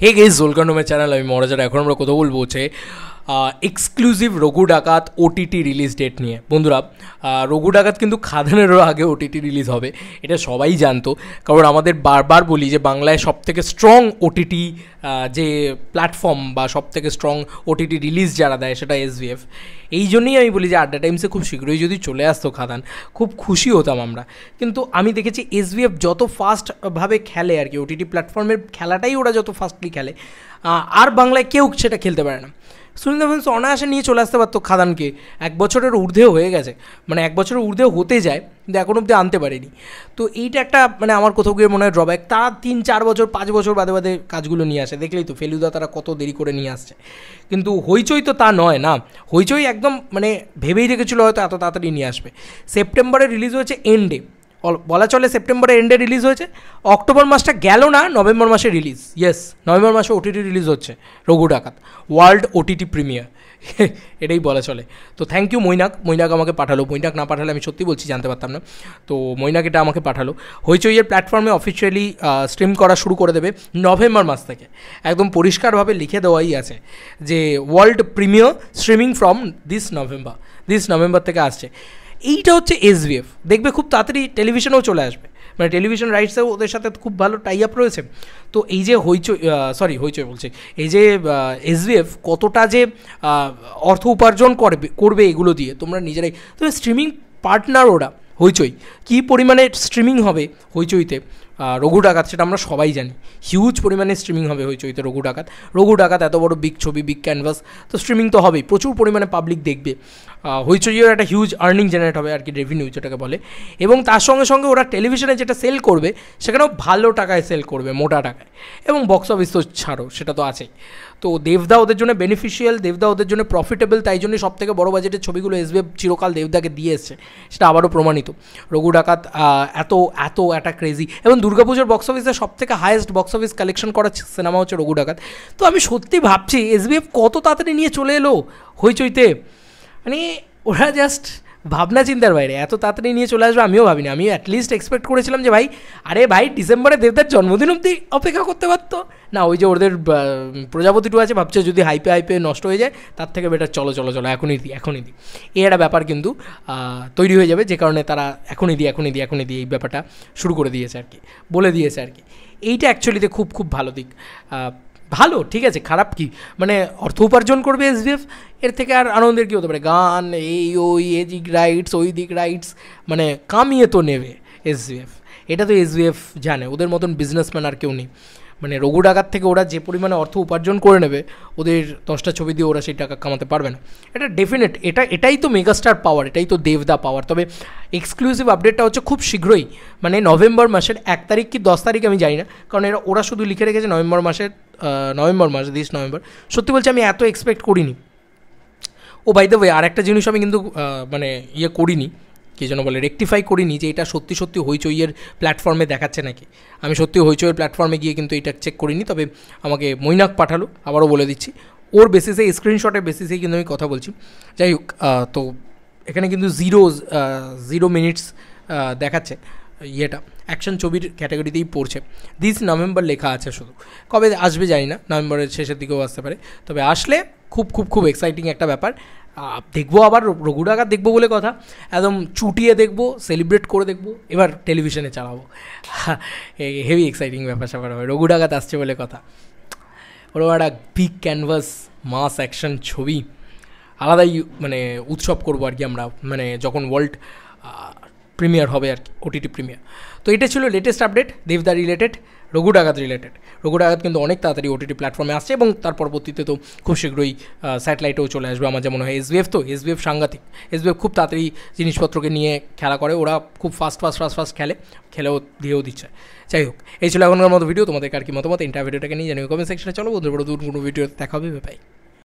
Hey guys, welcome to my channel. আমি মহারাজার। এখন আমরা কথা বলবো হচ্ছে এক্সক্লুসিভ রঘু ডাকাত ওটিটি রিলিজ ডেট নিয়ে। বন্ধুরা, রঘু ডাকাত কিন্তু খাদানেরও আগে ওটিটি রিলিজ হবে, এটা সবাই জানতো। কারণ আমাদের বারবার বলি যে বাংলায় সবথেকে স্ট্রং ওটিটি যে প্ল্যাটফর্ম বা সবথেকে স্ট্রং ওটিটি রিলিজ যারা দেয় সেটা এসভিএফ। এই জন্যই আমি বলি যে আড্ডা টাইমসে খুব শীঘ্রই যদি চলে আসতো খাদান, খুব খুশি হতাম আমরা। কিন্তু আমি দেখেছি এসভিএফ যত ফাস্টভাবে খেলে আর কি, ওটিটি প্ল্যাটফর্মের খেলাটাই ওরা যত ফাস্টলি খেলে, আর বাংলায় কেউ সেটা খেলতে পারে না। সুনীল ফিল্মস অনায়াসে নিয়ে চলে আসতে পারতো খাদানকে, 1 বছরের ঊর্ধ্বেও হয়ে গেছে, মানে 1 বছরের ঊর্ধ্বেও হতে যায়, কিন্তু এখন অব্দি আনতে পারেনি। তো এইটা একটা মানে আমার কোথাও গিয়ে মনে হয় ড্রব্যাক। তারা 3-4 বছর 5 বছর বাদে বাদে কাজগুলো নিয়ে আসে, দেখলেই তো ফেলুদা তারা কত দেরি করে নিয়ে আসছে। কিন্তু হইচই তো তা নয় না, হইচই একদম মানে ভেবেই রেখেছিল হয়তো এত তাড়াতাড়ি নিয়ে আসবে। সেপ্টেম্বরে রিলিজ হয়েছে এন্ডে, বলা চলে সেপ্টেম্বরে এন্ডে রিলিজ হয়েছে, অক্টোবর মাসটা গেল না, নভেম্বর মাসে রিলিজ। ইয়েস, নভেম্বর মাসে ওটিটি রিলিজ হচ্ছে রঘু ডাকাত, ওয়ার্ল্ড ওটিটি প্রিমিয়ার, এটাই বলা চলে। তো থ্যাংক ইউ মৈনাক আমাকে পাঠালো। মৈনাক না পাঠালে আমি সত্যি বলছি জানতে পারতাম না। তো মৈনাক এটা আমাকে পাঠালো। হইচইয়ের প্ল্যাটফর্মে অফিসিয়ালি স্ট্রিম করা শুরু করে দেবে নভেম্বর মাস থেকে। একদম পরিষ্কারভাবে লিখে দেওয়াই আছে যে world premier streaming from this November থেকে আসছে। এইটা হচ্ছে এসভিএফ, দেখবে খুব তাড়াতাড়ি টেলিভিশনেও চলে আসবে, মানে টেলিভিশন রাইটসেও ওদের সাথে খুব ভালো টাই আপ রয়েছে। তো এই যে হইচই বলছি, এই যে এসভিএফ কতটা যে অর্থ উপার্জন করবে এগুলো দিয়ে, তোমরা নিজেরাই, তবে স্ট্রিমিং পার্টনার ওরা হইচই, কী পরিমাণে স্ট্রিমিং হবে হইচইতে রঘু ডাকাত সেটা আমরা সবাই জানি। হিউজ পরিমাণে স্ট্রিমিং হবে হইচইতে রঘু ডাকাত এত বড় বিগ ছবি, বিগ ক্যানভাস, তো স্ট্রিমিং তো হবেই, প্রচুর পরিমাণে পাবলিক দেখবে। হইচইয়ের একটা হিউজ আর্নিং জেনারেট হবে আর কি, রেভিনিউ যেটাকে বলে। এবং তার সঙ্গে সঙ্গে ওরা টেলিভিশনে যেটা সেল করবে সেখানেও ভালো টাকায় সেল করবে, মোটা টাকায়। এবং বক্স অফিস তো ছাড়ো, সেটা তো আছেই। তো দেবদা ওদের জন্য বেনিফিশিয়াল, দেবদা ওদের জন্য প্রফিটেবল, তাই জন্যই সবথেকে বড় বাজেটের ছবিগুলো এসভিএফ চিরকাল দেবদাকে দিয়ে এসছে, সেটা আবারও প্রমাণিত। রঘু ডাকাত এত একটা ক্রেজি, এবং দুর্গাপুজোর বক্স অফিসে সবথেকে হায়েস্ট বক্স অফিস কালেকশন করা সিনেমা হচ্ছে রঘু ডাকাত। তো আমি সত্যি ভাবছি এসভিএফ কত তাড়াতাড়ি নিয়ে চলে এলো হইচইতে, মানে ওরা জাস্ট ভাবনা চিন্তার বাইরে, এত তাড়াতাড়ি নিয়ে চলে আসবে আমিও ভাবিনি। আমি অ্যাটলিস্ট এক্সপেক্ট করেছিলাম যে ভাই ডিসেম্বরে দেবদার জন্মদিন অবধি অপেক্ষা করতে পারতো না। ওই যে ওদের প্রজাপতি 2 আছে, ভাবছে যদি হাইপে নষ্ট হয়ে যায় তার থেকে বেটার চলো এখনই দিই এই একটা ব্যাপার কিন্তু তৈরি হয়ে যাবে, যে কারণে তারা এখনই দিই এই ব্যাপারটা শুরু করে দিয়েছে আর কি, বলে দিয়েছে আর কি। এইটা অ্যাকচুয়ালিতে খুব খুব ভালো দিক। ভালো, ঠিক আছে, খারাপ কি, মানে অর্থ উপার্জন করবে এসভিএফ, এর থেকে আর আনন্দের কী হতে পারে? গান এদিক রাইটস ওই দিক রাইটস, মানে কামিয়ে তো নেবে এসভিএফ, এটা তো এসভিএফ জানে। ওদের মতন বিজনেসম্যান আর কেউ নেই। মানে রঘু ডাকাত থেকে ওরা যে পরিমাণে অর্থ উপার্জন করে নেবে, ওদের 10টা ছবি দিয়ে ওরা সেই টাকা কামাতে পারবে না, এটা ডেফিনেট। এটাই তো মেগাস্টার পাওয়ার, এটাই তো দেবদা পাওয়ার। তবে এক্সক্লুসিভ আপডেটটা হচ্ছে খুব শীঘ্রই, মানে নভেম্বর মাসের 1 তারিখ কি 10 তারিখ আমি জানি না, কারণ ওরা শুধু লিখে রেখেছে নভেম্বর মাস, দিস নভেম্বর। সত্যি বলছি আমি এত এক্সপেক্ট করিনি। ও বাই দ্য ওয়ে, আর একটা জিনিস আমি কিন্তু মানে করিনি, কী যেন বলে, রেকটিফাই করিনি যে এটা সত্যি হইচইয়ের প্ল্যাটফর্মে দেখাচ্ছে নাকি। আমি সত্যি হইচইয়ের প্ল্যাটফর্মে গিয়ে কিন্তু এটা চেক করিনি, তবে আমাকে মৈনাক পাঠালো, আবারও বলে দিচ্ছি, ওর বেসিসে, স্ক্রিনশটের বেসিসেই কিন্তু আমি কথা বলছি। যাই হোক, তো এখানে কিন্তু 0 মিনিটস দেখাচ্ছে, অ্যাকশন ছবির ক্যাটাগরিতেই পড়ছে। দিস নভেম্বর লেখা আছে শুধু, কবে আসবে জানি না, নভেম্বরের শেষের দিকেও আসতে পারে। তবে আসলে খুব এক্সাইটিং একটা ব্যাপার। দেখবো, আবার রঘু ডাকাত দেখবো বলে কথা, একদম চুটিয়ে দেখবো, সেলিব্রেট করে দেখবো, এবার টেলিভিশনে চালাবো। হেভি এক্সাইটিং ব্যাপার হবে, রঘু ডাকাত আসছে বলে কথা। ওরকম একটা বিগ ক্যানভাস মাস অ্যাকশন ছবি, আলাদাই মানে উৎসব করবো আর কি আমরা, মানে যখন ওয়ার্ল্ড প্রিমিয়ার হবে আর কি, ওটিটি প্রিমিয়ার। তো এটা ছিল লেটেস্ট আপডেট দেবদা রিলেটেড, রঘু ডাকাত কিন্তু অনেক তাড়াতাড়ি ওটিটি প্ল্যাটফর্মে আসছে, এবং তার পরবর্তীতে তো খুব শীঘ্রই স্যাটেলাইটেও চলে আসবে আমার যেমন হয়। এসভিএফ সাংঘাতিক, এসভিএফ খুব তাড়াতাড়ি জিনিসপত্রকে নিয়ে খেলা করে, ওরা খুব ফাস্ট খেলেও দিয়েও দিচ্ছে। যাই হোক, এই ছিল এখনকার মতো ভিডিও। তোমাদের আর কি মতামত ভিডিওটাকে নিয়ে জানিও কমেন্ট সেকশনে। চলো বন্ধুরা, কোনো ভিডিও দেখা হবে, বাই।